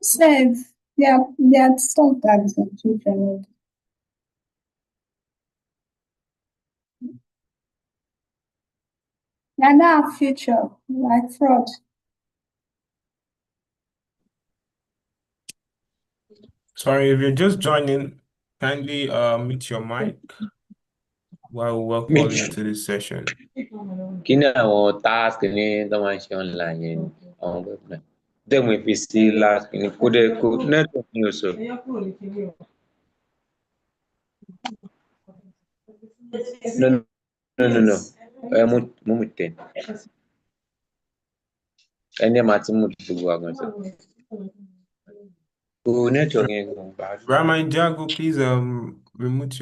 said they are still tax on children. They don't have future, like fraud. Sorry, if you're just joining, kindly mute your mic while we welcome you to this session. Kí ni àwọn task ní tó máa ń ṣe online yẹn ni àwọn website dẹ́mu fi sí last ní kódé kó network ní oṣù. No. Ẹ mú ten. Ẹni ẹ̀ máa ti mú gbogbo àgbọn sọ. Kò network yẹn kò bá. Rama Jago, please mute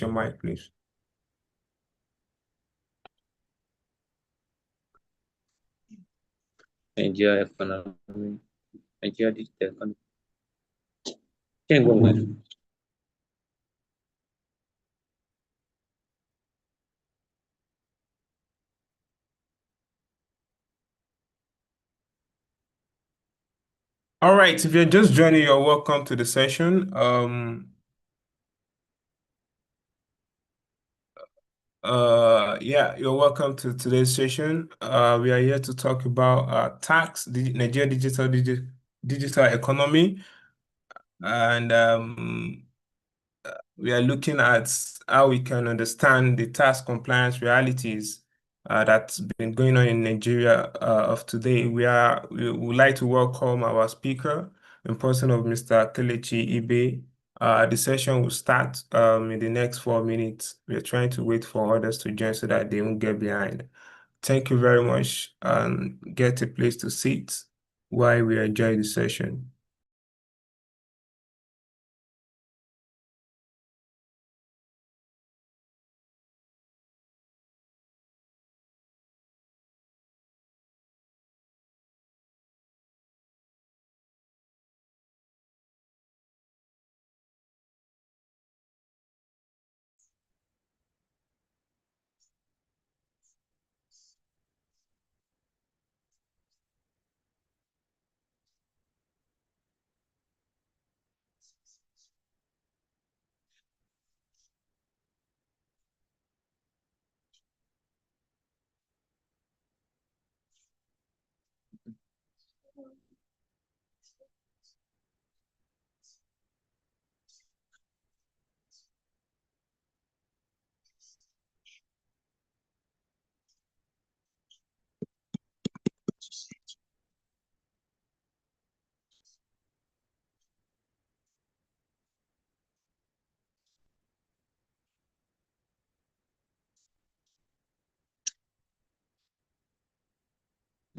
your mic, please. Nigeria economy, Nigeria digital economy. Can't go with. All right, if you're just joining, you're welcome to the session. Yeah, you're welcome to today's session. We are here to talk about Nigeria digital economy, and we are looking at how we can understand the tax compliance realities that's been going on in Nigeria of today. We would like to welcome our speaker in person of Mr. Kelechi Ibe. The session will start in the next 4 minutes. We're trying to wait for others to join so that they won't get behind. Thank you very much, and get a place to sit while we enjoy the session.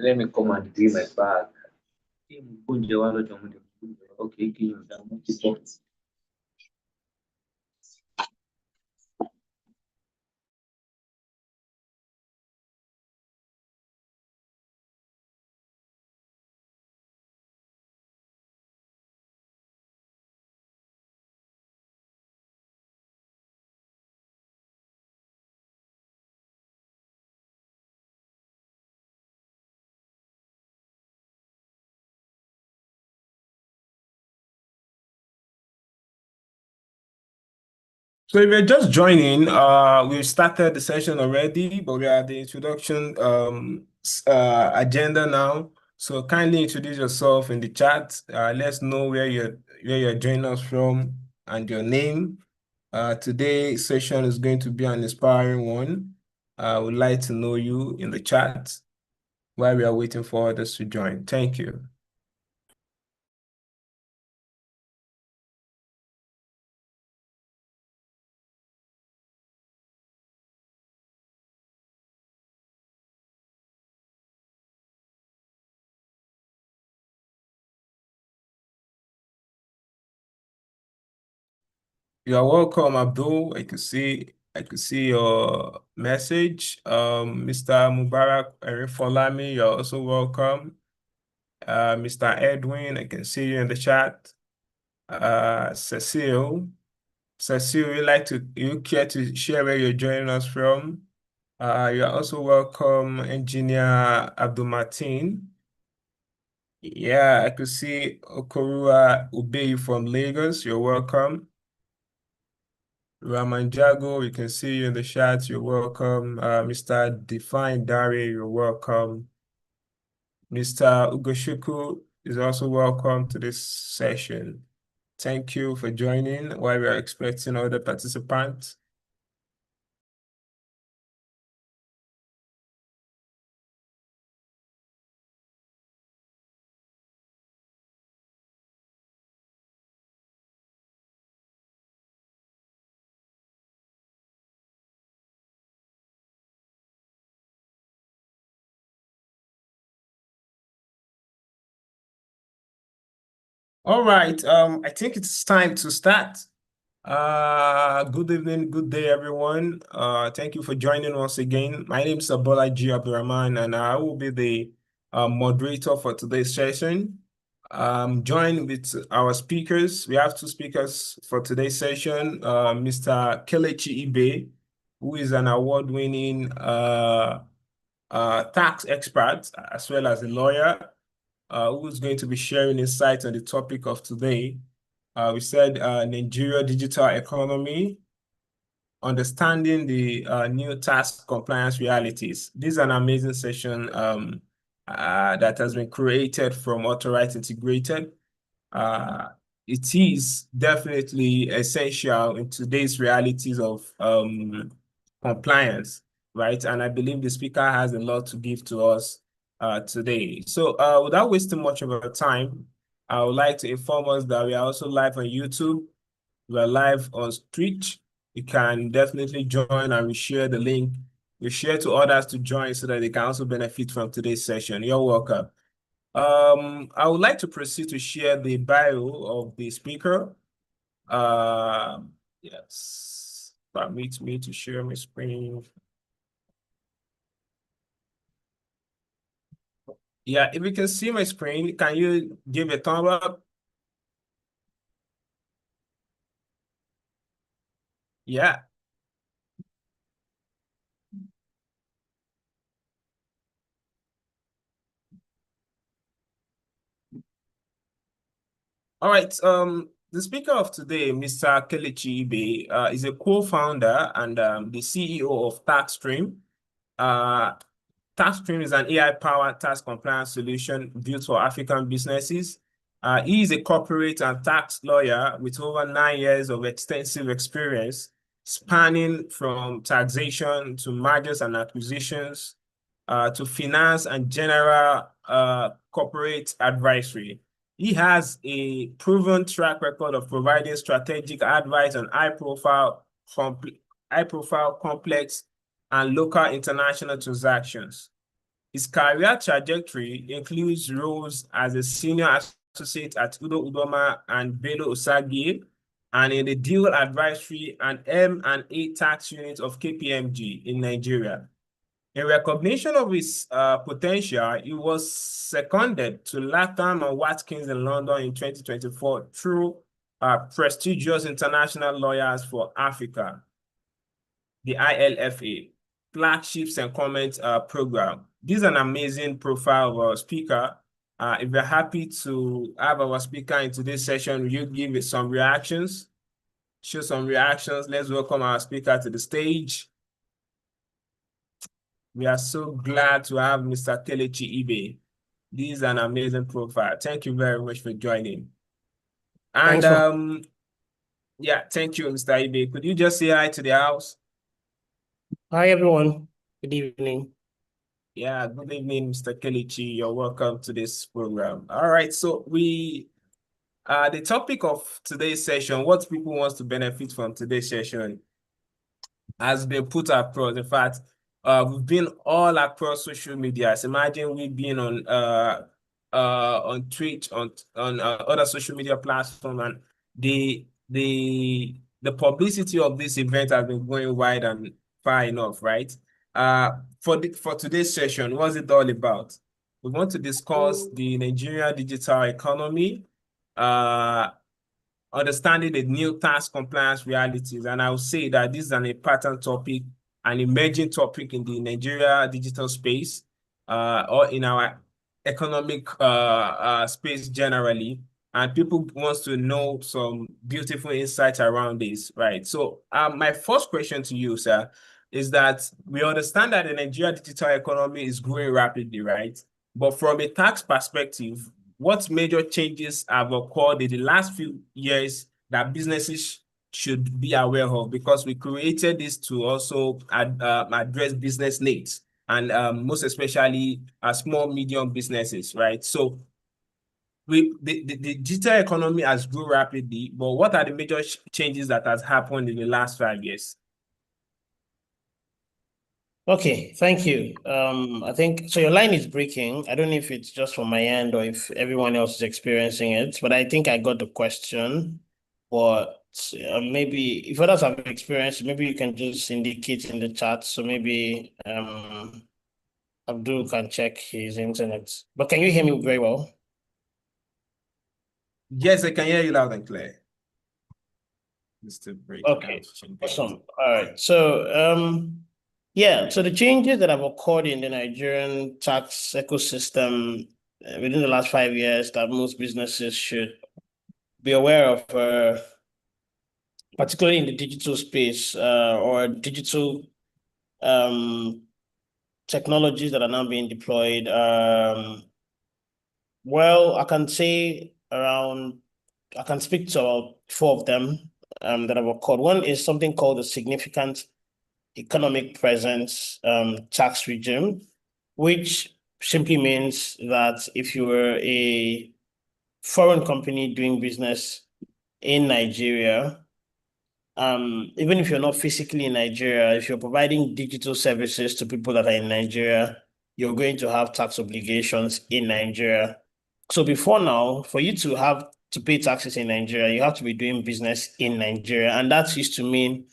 Let me come and do my bag. Okay, give you that. So if you're just joining, we've started the session already, but we are at the introduction agenda now. So kindly introduce yourself in the chat. Let's know where you're joining us from and your name. Today's session is going to be an inspiring one. I would like to know you in the chat while we are waiting for others to join. Thank you. You are welcome, Abdul. I could see your message. Mr. Mubarak Erifolami, you're also welcome. Mr. Edwin, I can see you in the chat. Cecile, you care to share where you're joining us from? You're also welcome, Engineer Abdul Martin. Yeah, I could see Okorua Ubeyi from Lagos. You're welcome. Ramanjago, we can see you in the chat. You're welcome. Mr. Define Dare, you're welcome. Mr. Ugoshuku is also welcome to this session. Thank you for joining while we are expecting other participants. All right, I think it's time to start. Good evening, good day, everyone. Thank you for joining once again. My name is Abolaji Abdurrahman, and I will be the moderator for today's session. Joined with our speakers. We have two speakers for today's session. Mr. Kelechi Ibe, who is an award-winning tax expert as well as a lawyer, who is going to be sharing insights on the topic of today. We said Nigeria digital economy, understanding the new tax compliance realities. This is an amazing session that has been created from AutoRite Integrated. It is definitely essential in today's realities of compliance, right? And I believe the speaker has a lot to give to us today. So without wasting much of our time, I would like to inform us that we are also live on YouTube. We are live on Twitch. You can definitely join and we share the link. We share to others to join so that they can also benefit from today's session. You're welcome. I would like to proceed to share the bio of the speaker. Yes, permit me to share my screen. Yeah, if you can see my screen, can you give a thumb up? Yeah. All right. The speaker of today, Mr. Kelechi Ibe, is a co-founder and the CEO of TaxStream. TaxStream is an AI-powered tax compliance solution built for African businesses. He is a corporate and tax lawyer with over 9 years of extensive experience, spanning from taxation to mergers and acquisitions, to finance and general corporate advisory. He has a proven track record of providing strategic advice on high-profile, complex, and local international transactions. His career trajectory includes roles as a senior associate at Udo Udoma and Bello Osagie, and in the deal advisory and M&A tax unit of KPMG in Nigeria. In recognition of his potential, he was seconded to Latham and Watkins in London in 2024 through prestigious International Lawyers for Africa, the ILFA, flagships and comments program. This is an amazing profile of our speaker. If you're happy to have our speaker in today's session, will you give it some reactions? Show some reactions. Let's welcome our speaker to the stage. We are so glad to have Mr. Kelechi Ibe. This is an amazing profile. Thank you very much for joining. And yeah, thank you, Mr. Ibe. Could you just say hi to the house? Hi, everyone. Good evening. Yeah, good evening, Mr. Kelechi. You're welcome to this program. All right, so the topic of today's session, what people want to benefit from today's session, has been put across. In fact, we've been all across social media. Imagine we've been on Twitch, on other social media platforms, and the publicity of this event has been going wide and far enough, right? For today's session, what's it all about? We want to discuss the Nigeria digital economy, understanding the new tax compliance realities. And I would say that this is an important topic, an emerging topic in the Nigeria digital space, or in our economic space generally, and people wants to know some beautiful insights around this, right? So my first question to you, sir, is that we understand that the Nigeria digital economy is growing rapidly, right? But from a tax perspective, what major changes have occurred in the last few years that businesses should be aware of? Because we created this to also address business needs, and most especially small, medium businesses, right? So the digital economy has grown rapidly, but what are the major changes that has happened in the last 5 years? Okay, thank you. I think so. Your line is breaking. I don't know if it's just from my end or if everyone else is experiencing it, but I think I got the question. But maybe if others have experienced, maybe you can just indicate in the chat. So maybe Abdul can check his internet. But can you hear me very well? Yes, I can hear you loud and clear. Mr. Okay, awesome. All right. So yeah, so the changes that have occurred in the Nigerian tax ecosystem within the last 5 years that most businesses should be aware of, particularly in the digital space or digital technologies that are now being deployed. Well, I can say I can speak to about 4 of them that have occurred. One is something called the significant economic presence tax regime, which simply means that if you were a foreign company doing business in Nigeria, even if you're not physically in Nigeria, if you're providing digital services to people that are in Nigeria, you're going to have tax obligations in Nigeria. So before now, for you to have to pay taxes in Nigeria, you have to be doing business in Nigeria. And that used to mean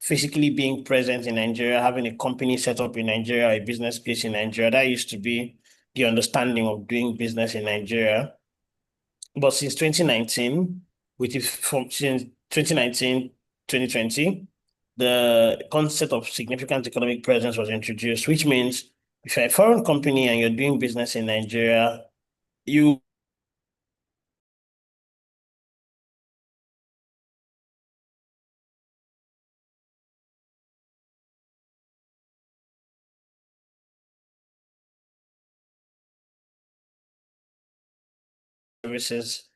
physically being present in Nigeria, having a company set up in Nigeria, a business place in Nigeria. That used to be the understanding of doing business in Nigeria. But since 2019, since 2019, 2020, the concept of significant economic presence was introduced, which means if you're a foreign company and you're doing business in Nigeria, you services,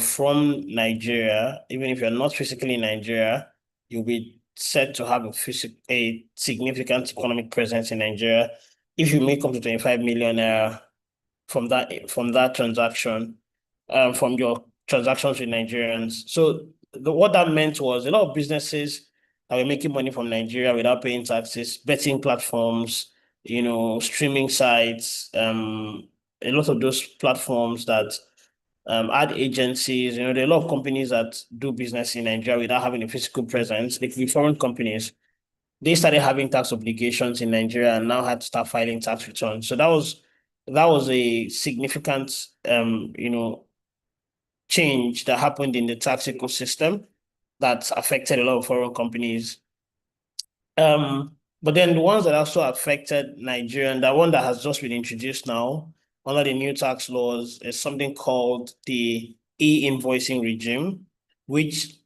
from Nigeria, even if you're not physically in Nigeria, you'll be set to have a significant economic presence in Nigeria. If you make up to 25 million from that transaction, from your transactions with Nigerians. So what that meant was a lot of businesses that were making money from Nigeria without paying taxes, betting platforms, streaming sites, a lot of those platforms that ad agencies, there are a lot of companies that do business in Nigeria without having a physical presence. They could be foreign companies. They started having tax obligations in Nigeria and now had to start filing tax returns. So that was a significant change that happened in the tax ecosystem that affected a lot of foreign companies. But then the ones that also affected Nigeria, and the one that has just been introduced now under the new tax laws, is something called the e-invoicing regime, which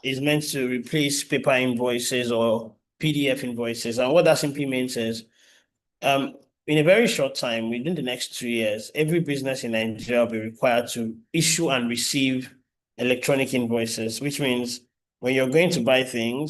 is meant to replace paper invoices or PDF invoices. And what that simply means is, in a very short time, within the next 2 years, every business in Nigeria will be required to issue and receive electronic invoices, which means when you're going to buy things,